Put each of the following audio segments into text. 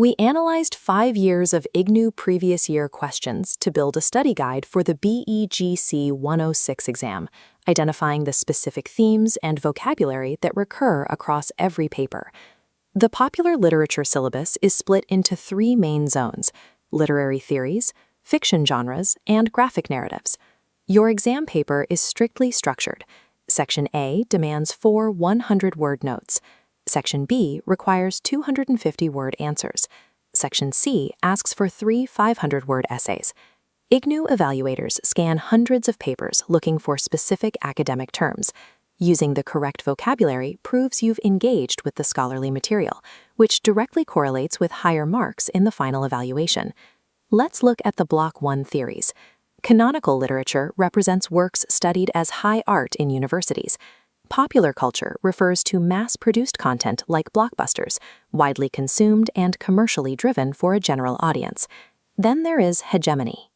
We analyzed 5 years of IGNOU previous year questions to build a study guide for the BEGC-106 exam, identifying the specific themes and vocabulary that recur across every paper. The popular literature syllabus is split into 3 main zones: literary theories, fiction genres, and graphic narratives. Your exam paper is strictly structured. Section A demands 4 100-word notes. Section B requires 250-word answers. Section C asks for 3 500-word essays. IGNOU evaluators scan hundreds of papers looking for specific academic terms. Using the correct vocabulary proves you've engaged with the scholarly material, which directly correlates with higher marks in the final evaluation. Let's look at the Block 1 theories. Canonical literature represents works studied as high art in universities. Popular culture refers to mass-produced content like blockbusters, widely consumed and commercially driven for a general audience. Then there is hegemony.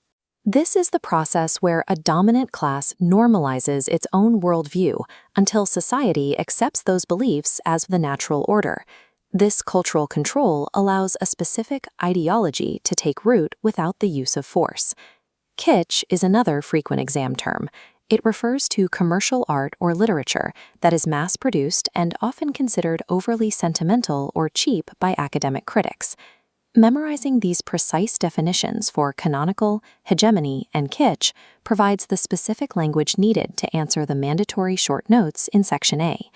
This is the process where a dominant class normalizes its own worldview until society accepts those beliefs as the natural order. This cultural control allows a specific ideology to take root without the use of force. Kitsch is another frequent exam term. It refers to commercial art or literature that is mass-produced and often considered overly sentimental or cheap by academic critics. Memorizing these precise definitions for canonical, hegemony, and kitsch provides the specific language needed to answer the mandatory short notes in Section A.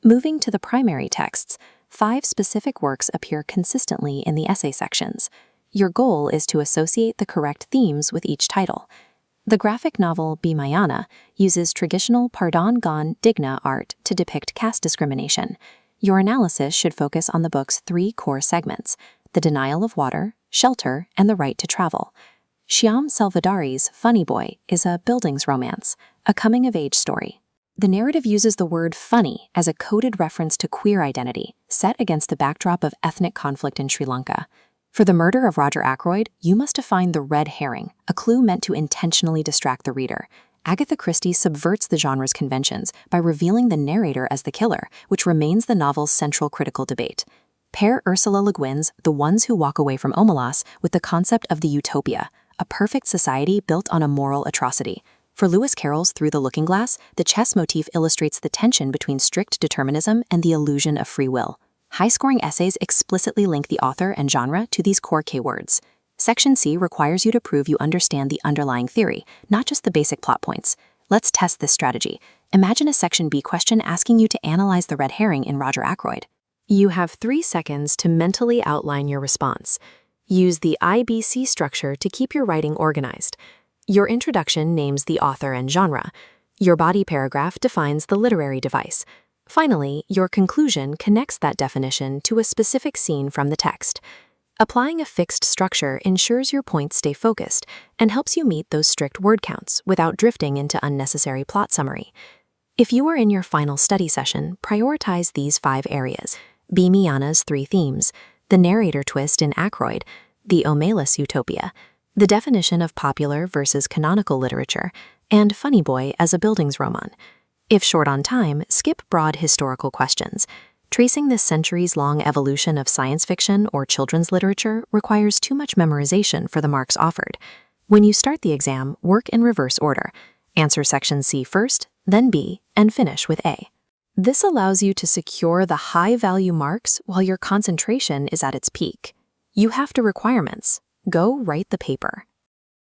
Moving to the primary texts, 5 specific works appear consistently in the essay sections. Your goal is to associate the correct themes with each title. The graphic novel Bhimayana uses traditional Pardon Digna art to depict caste discrimination. Your analysis should focus on the book's 3 core segments: the denial of water, shelter, and the right to travel. Shyam Selvadurai Funny Boy is a buildings romance, a coming-of-age story. The narrative uses the word funny as a coded reference to queer identity, set against the backdrop of ethnic conflict in Sri Lanka. For the murder of Roger Ackroyd, you must define the red herring, a clue meant to intentionally distract the reader. Agatha Christie subverts the genre's conventions by revealing the narrator as the killer, which remains the novel's central critical debate. Pair Ursula Le Guin's The Ones Who Walk Away from Omelas with the concept of the utopia, a perfect society built on a moral atrocity. For Lewis Carroll's Through the Looking Glass, the chess motif illustrates the tension between strict determinism and the illusion of free will. High-scoring essays explicitly link the author and genre to these core keywords. Section C requires you to prove you understand the underlying theory, not just the basic plot points. Let's test this strategy. Imagine a Section B question asking you to analyze the red herring in Roger Ackroyd. You have 3 seconds to mentally outline your response. Use the IBC structure to keep your writing organized. Your introduction names the author and genre. Your body paragraph defines the literary device. Finally, your conclusion connects that definition to a specific scene from the text. Applying a fixed structure ensures your points stay focused and helps you meet those strict word counts without drifting into unnecessary plot summary. If you are in your final study session, prioritize these 5 areas: Bhimayana's 3 themes, the narrator twist in Ackroyd, the Omelas utopia, the definition of popular versus canonical literature, and Funny Boy as a buildings roman. If short on time, skip broad historical questions. Tracing this centuries-long evolution of science fiction or children's literature requires too much memorization for the marks offered. When you start the exam, work in reverse order. Answer Section C first, then B, and finish with A. This allows you to secure the high-value marks while your concentration is at its peak. You have the requirements. Go write the paper.